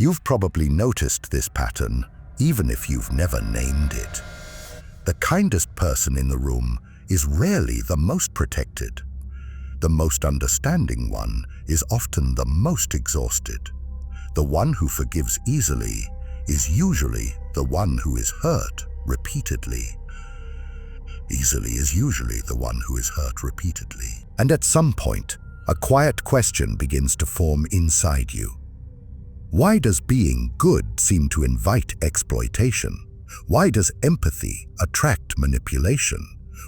You've probably noticed this pattern, even if you've never named it. The kindest person in the room is rarely the most protected. The most understanding one is often the most exhausted. The one who forgives easily is usually the one who is hurt repeatedly. Easily is usually the one who is hurt repeatedly. And at some point, a quiet question begins to form inside you. Why does being good seem to invite exploitation? Why does empathy attract manipulation?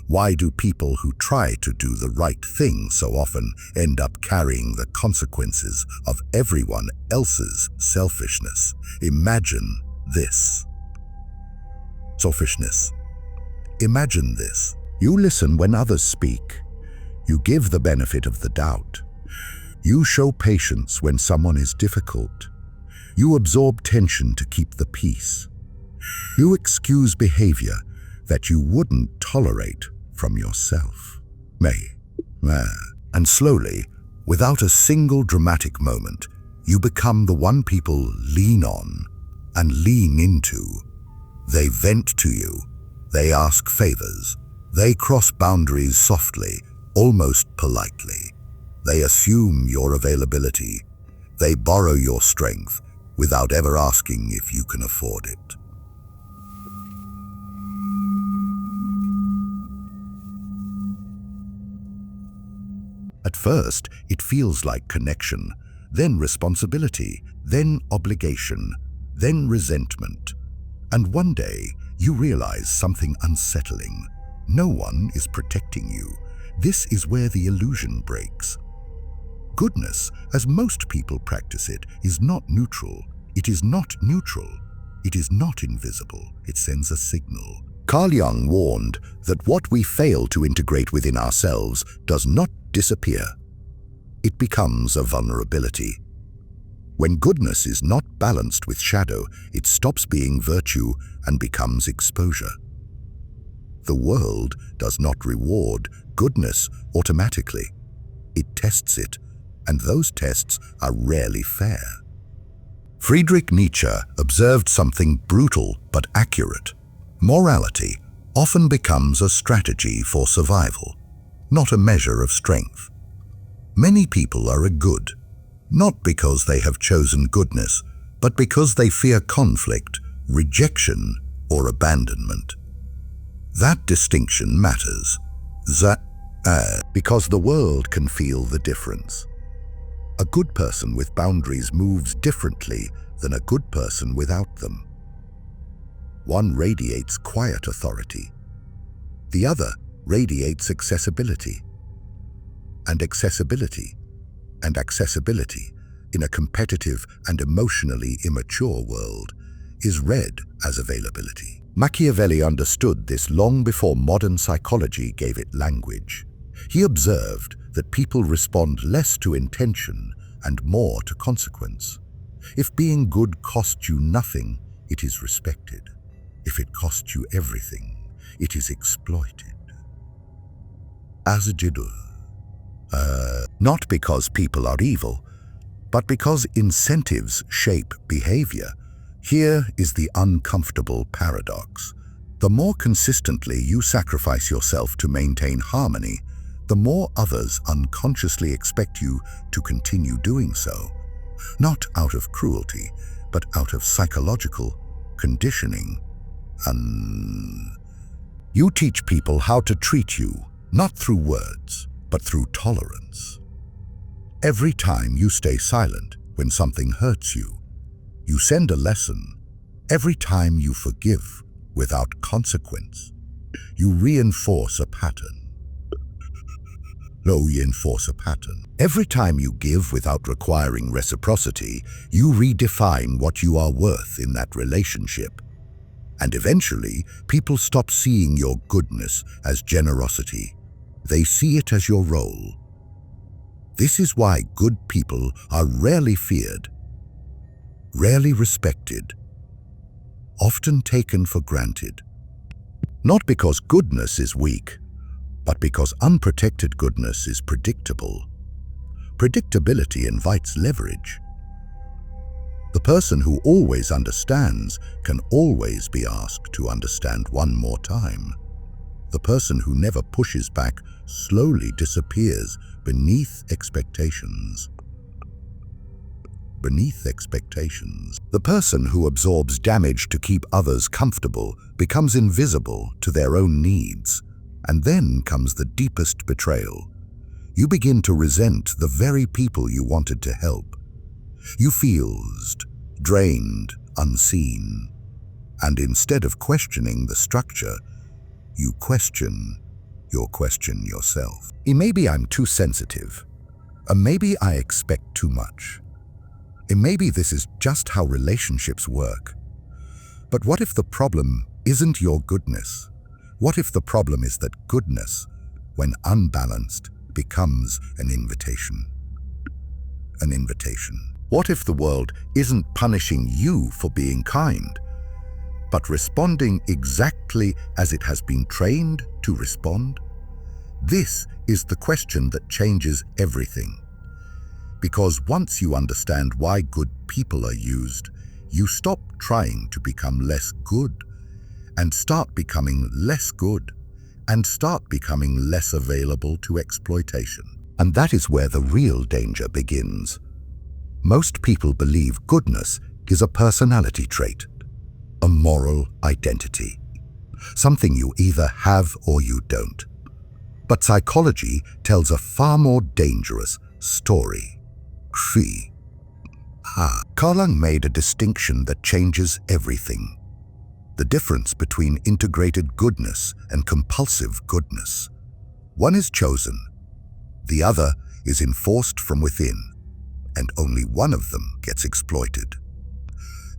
Why do people who try to do the right thing so often end up carrying the consequences of everyone else's selfishness? Imagine this. Selfishness. Imagine this. You listen when others speak. You give the benefit of the doubt. You show patience when someone is difficult. You absorb tension to keep the peace. You excuse behavior that you wouldn't tolerate from yourself. And slowly, without a single dramatic moment, you become the one people lean on and lean into. They vent to you. They ask favors. They cross boundaries softly, almost politely. They assume your availability. They borrow your strength without ever asking if you can afford it. At first, it feels like connection, then responsibility, then obligation, then resentment. And one day, you realize something unsettling. No one is protecting you. This is where the illusion breaks. Goodness, as most people practice it, is not neutral. It is not neutral. It is not invisible. It sends a signal. Carl Jung warned that what we fail to integrate within ourselves does not disappear. It becomes a vulnerability. When goodness is not balanced with shadow, it stops being virtue and becomes exposure. The world does not reward goodness automatically. It tests it, and those tests are rarely fair. Friedrich Nietzsche observed something brutal but accurate. Morality often becomes a strategy for survival, not a measure of strength. Many people are good, not because they have chosen goodness, but because they fear conflict, rejection, or abandonment. That distinction matters. Because the world can feel the difference. A good person with boundaries moves differently than a good person without them. One radiates quiet authority. The other radiates accessibility. And accessibility in a competitive and emotionally immature world is read as availability. Machiavelli understood this long before modern psychology gave it language. He observed that people respond less to intention and more to consequence. If being good costs you nothing, it is respected. If it costs you everything, it is exploited. Not because people are evil, but because incentives shape behavior. Here is the uncomfortable paradox. The more consistently you sacrifice yourself to maintain harmony, the more others unconsciously expect you to continue doing so, not out of cruelty, but out of psychological conditioning. You teach people how to treat you, not through words, but through tolerance. Every time you stay silent when something hurts you, you send a lesson. Every time you forgive without consequence, you reinforce a pattern. Every time you give without requiring reciprocity, you redefine what you are worth in that relationship. And eventually, people stop seeing your goodness as generosity. They see it as your role. This is why good people are rarely feared, rarely respected, often taken for granted. Not because goodness is weak, but because unprotected goodness is predictable. Predictability invites leverage. The person who always understands can always be asked to understand one more time. The person who never pushes back slowly disappears beneath expectations. Beneath expectations. The person who absorbs damage to keep others comfortable becomes invisible to their own needs. And then comes the deepest betrayal. You begin to resent the very people you wanted to help. You feel drained, unseen. And instead of questioning the structure, you question yourself. Maybe I'm too sensitive. Maybe I expect too much. Maybe this is just how relationships work. But what if the problem isn't your goodness? What if the problem is that goodness, when unbalanced, becomes an invitation? An invitation. What if the world isn't punishing you for being kind, but responding exactly as it has been trained to respond? This is the question that changes everything. Because once you understand why good people are used, you stop trying to become less good and start becoming less good and start becoming less available to exploitation. And that is where the real danger begins. Most people believe goodness is a personality trait, a moral identity, something you either have or you don't. But psychology tells a far more dangerous story. Carl Jung made a distinction that changes everything. The difference between integrated goodness and compulsive goodness. One is chosen, the other is enforced from within, and only one of them gets exploited.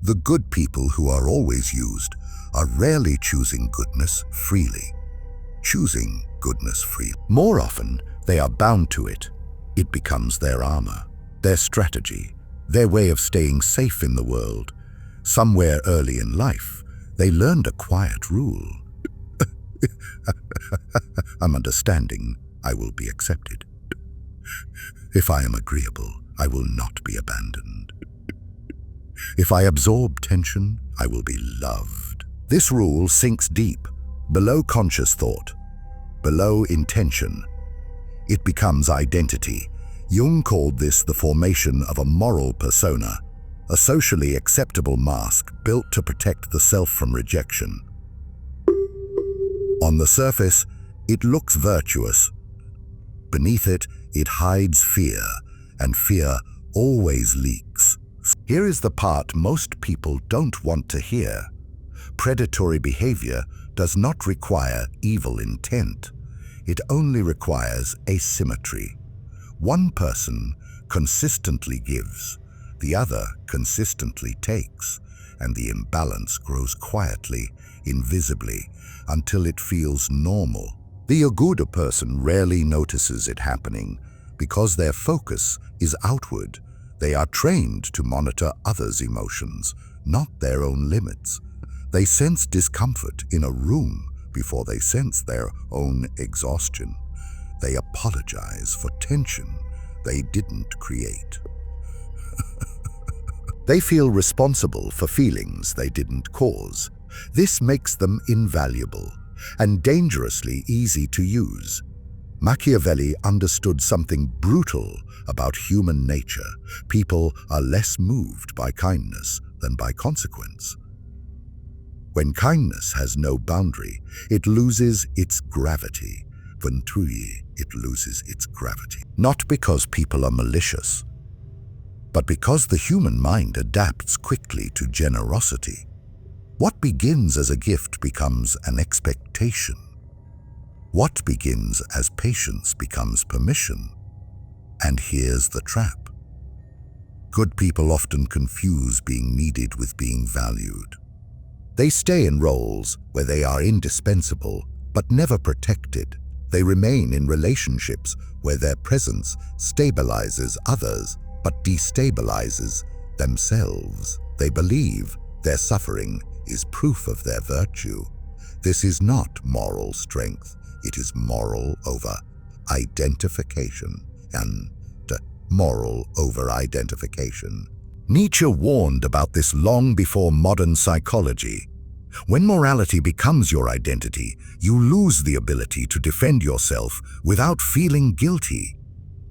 The good people who are always used are rarely choosing goodness freely. More often, they are bound to it. It becomes their armor, their strategy, their way of staying safe in the world. Somewhere early in life, they learned a quiet rule. I'm understanding, I will be accepted. If I am agreeable, I will not be abandoned. If I absorb tension, I will be loved. This rule sinks deep, below conscious thought, below intention. It becomes identity. Jung called this the formation of a moral persona, a socially acceptable mask built to protect the self from rejection. On the surface, it looks virtuous. Beneath it, it hides fear, and fear always leaks. Here is the part most people don't want to hear. Predatory behavior does not require evil intent. It only requires asymmetry. One person consistently gives, the other consistently takes, and the imbalance grows quietly, invisibly, until it feels normal. The Yaguda person rarely notices it happening because their focus is outward. They are trained to monitor others' emotions, not their own limits. They sense discomfort in a room before they sense their own exhaustion. They apologize for tension they didn't create. They feel responsible for feelings they didn't cause. This makes them invaluable and dangerously easy to use. Machiavelli understood something brutal about human nature. People are less moved by kindness than by consequence. When kindness has no boundary, it loses its gravity. It loses its gravity. Not because people are malicious, but because the human mind adapts quickly to generosity. What begins as a gift becomes an expectation. What begins as patience becomes permission. And here's the trap. Good people often confuse being needed with being valued. They stay in roles where they are indispensable, but never protected. They remain in relationships where their presence stabilizes others, but destabilizes themselves. They believe their suffering is proof of their virtue. This is not moral strength. It is moral over-identification. And moral over-identification Nietzsche warned about this long before modern psychology. When morality becomes your identity, you lose the ability to defend yourself without feeling guilty.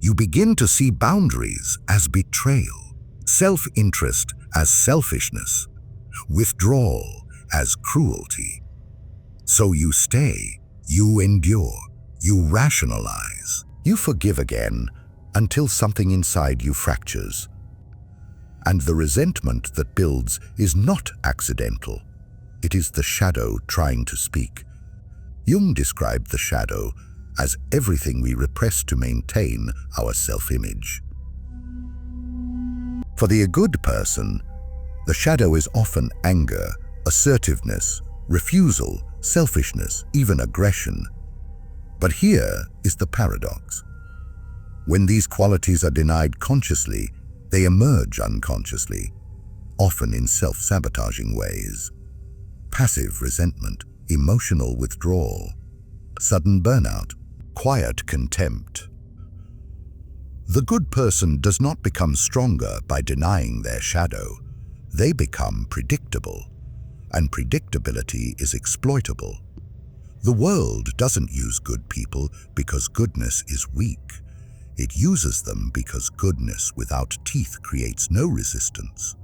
You begin to see boundaries as betrayal, self-interest as selfishness, withdrawal as cruelty. So you stay, you endure, you rationalize, you forgive again until something inside you fractures. And the resentment that builds is not accidental. It is the shadow trying to speak. Jung described the shadow as everything we repress to maintain our self-image. For the good person, the shadow is often anger, assertiveness, refusal, selfishness, even aggression. But here is the paradox. When these qualities are denied consciously, they emerge unconsciously, often in self-sabotaging ways. Passive resentment, emotional withdrawal, sudden burnout, quiet contempt. The good person does not become stronger by denying their shadow. They become predictable, and predictability is exploitable. The world doesn't use good people because goodness is weak. It uses them because goodness without teeth creates no resistance.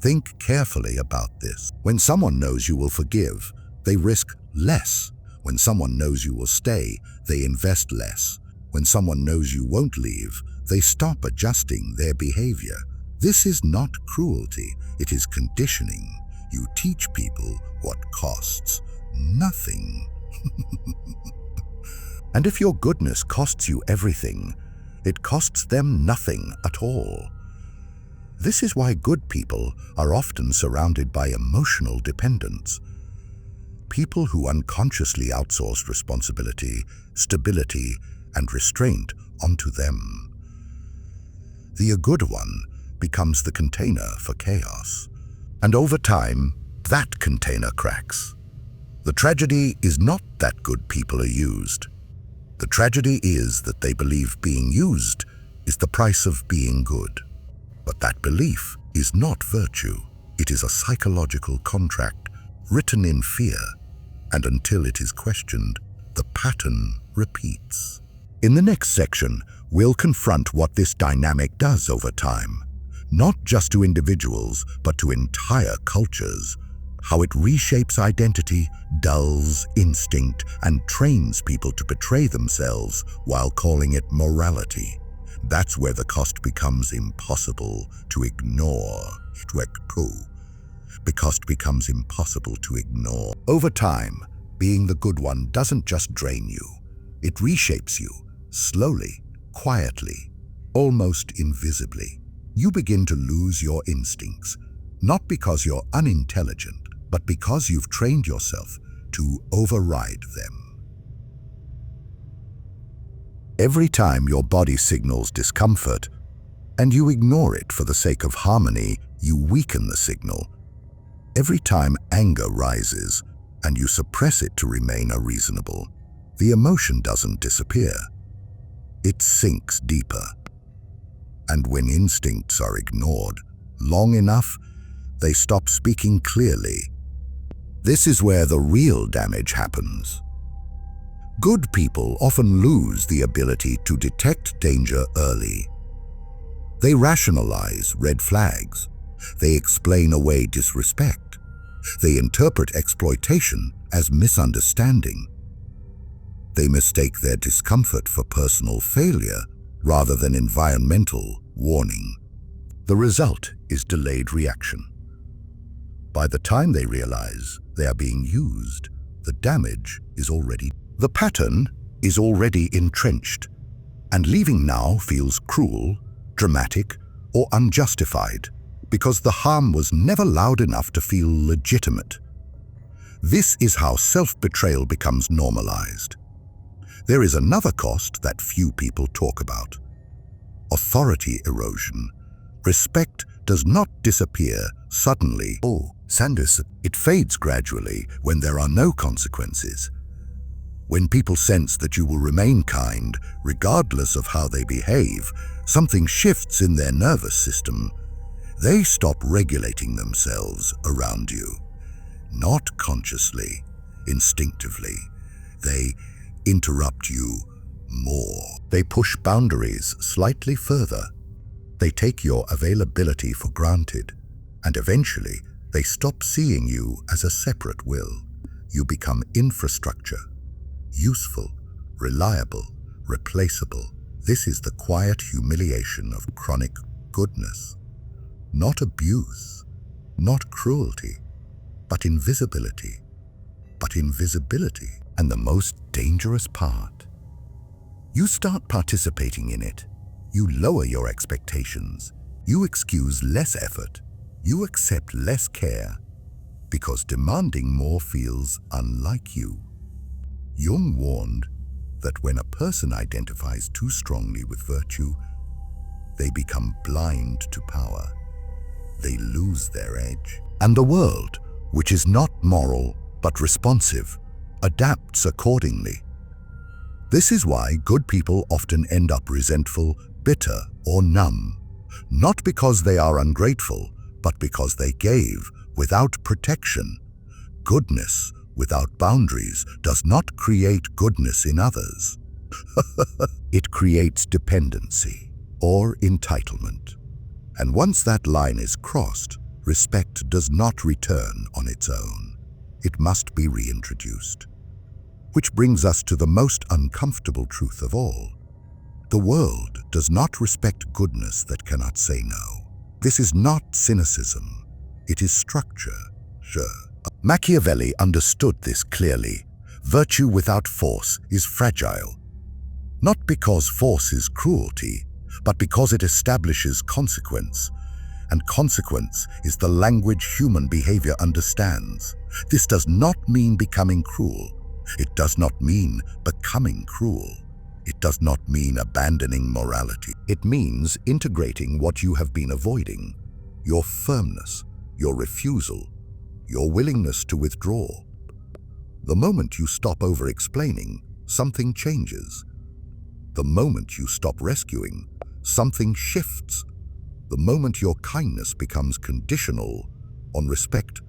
Think carefully about this. When someone knows you will forgive, they risk less. When someone knows you will stay, they invest less. When someone knows you won't leave, they stop adjusting their behavior. This is not cruelty, it is conditioning. You teach people what costs nothing. And if your goodness costs you everything, it costs them nothing at all. This is why good people are often surrounded by emotional dependence. People who unconsciously outsource responsibility, stability, and restraint onto them. The good one becomes the container for chaos. And over time, that container cracks. The tragedy is not that good people are used. The tragedy is that they believe being used is the price of being good. But that belief is not virtue. It is a psychological contract written in fear, and until it is questioned, the pattern repeats. In the next section, we'll confront what this dynamic does over time, not just to individuals, but to entire cultures, how it reshapes identity, dulls instinct, and trains people to betray themselves while calling it morality. That's where the cost becomes impossible to ignore. The cost becomes impossible to ignore. Over time, being the good one doesn't just drain you. It reshapes you, slowly, quietly, almost invisibly. You begin to lose your instincts, not because you're unintelligent, but because you've trained yourself to override them. Every time your body signals discomfort, and you ignore it for the sake of harmony, you weaken the signal. Every time anger rises, and you suppress it to remain reasonable, the emotion doesn't disappear. It sinks deeper. And when instincts are ignored long enough, they stop speaking clearly. This is where the real damage happens. Good people often lose the ability to detect danger early. They rationalize red flags. They explain away disrespect. They interpret exploitation as misunderstanding. They mistake their discomfort for personal failure rather than environmental warning. The result is delayed reaction. By the time they realize they are being used, the damage is already done. The pattern is already entrenched, and leaving now feels cruel, dramatic, or unjustified because the harm was never loud enough to feel legitimate. This is how self-betrayal becomes normalized. There is another cost that few people talk about: authority erosion. Respect does not disappear suddenly. It fades gradually when there are no consequences. When people sense that you will remain kind, regardless of how they behave, something shifts in their nervous system. They stop regulating themselves around you. Not consciously, instinctively. They interrupt you more. They push boundaries slightly further. They take your availability for granted, and eventually they stop seeing you as a separate will. You become infrastructure, useful, reliable, replaceable. This is the quiet humiliation of chronic goodness. Not abuse, not cruelty, but invisibility. And the most dangerous part. You start participating in it. You lower your expectations. You excuse less effort. You accept less care, because demanding more feels unlike you. Jung warned that when a person identifies too strongly with virtue, they become blind to power. They lose their edge. And the world, which is not moral but responsive, adapts accordingly. This is why good people often end up resentful, bitter, or numb, not because they are ungrateful, but because they gave without protection. Goodness without boundaries does not create goodness in others. It creates dependency or entitlement. And once that line is crossed, respect does not return on its own. It must be reintroduced. Which brings us to the most uncomfortable truth of all. The world does not respect goodness that cannot say no. This is not cynicism. It is structure. Machiavelli understood this clearly. Virtue without force is fragile. Not because force is cruelty, but because it establishes consequence. And consequence is the language human behavior understands. This does not mean becoming cruel. It does not mean becoming cruel. It does not mean abandoning morality. It means integrating what you have been avoiding, your firmness, your refusal, your willingness to withdraw. The moment you stop over-explaining, something changes. The moment you stop rescuing, something shifts. The moment your kindness becomes conditional on respect,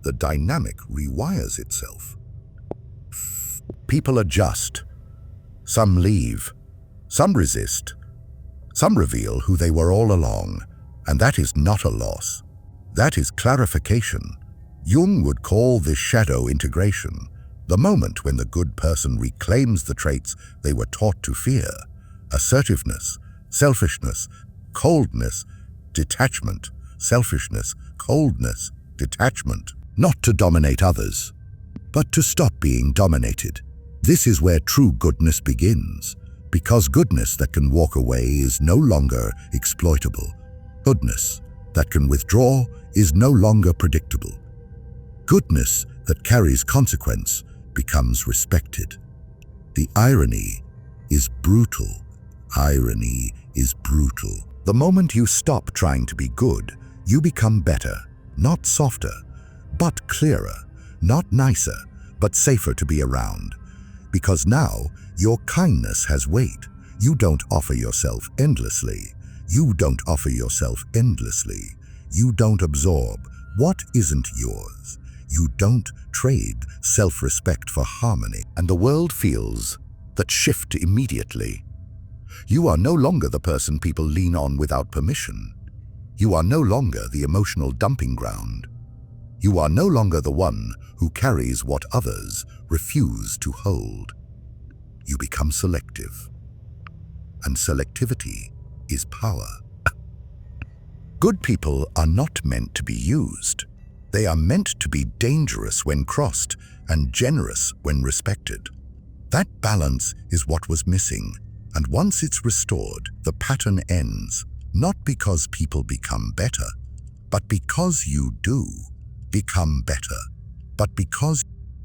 the dynamic rewires itself. People adjust. Some leave. Some resist. Some reveal who they were all along. And that is not a loss. That is clarification. Jung would call this shadow integration, the moment when the good person reclaims the traits they were taught to fear: assertiveness, selfishness, coldness, detachment, selfishness, coldness, detachment. Not to dominate others, but to stop being dominated. This is where true goodness begins, because goodness that can walk away is no longer exploitable. Goodness that can withdraw is no longer predictable. Goodness that carries consequence becomes respected. The irony is brutal. Irony is brutal. The moment you stop trying to be good, you become better, not softer, but clearer, not nicer, but safer to be around. Because now, your kindness has weight. You don't offer yourself endlessly. You don't offer yourself endlessly. You don't absorb what isn't yours. You don't trade self-respect for harmony. And the world feels that shift immediately. You are no longer the person people lean on without permission. You are no longer the emotional dumping ground. You are no longer the one who carries what others refuse to hold. You become selective. And selectivity is power. Good people are not meant to be used. They are meant to be dangerous when crossed and generous when respected. That balance is what was missing, and once it's restored, the pattern ends, not because people become better, but because you do become better, but because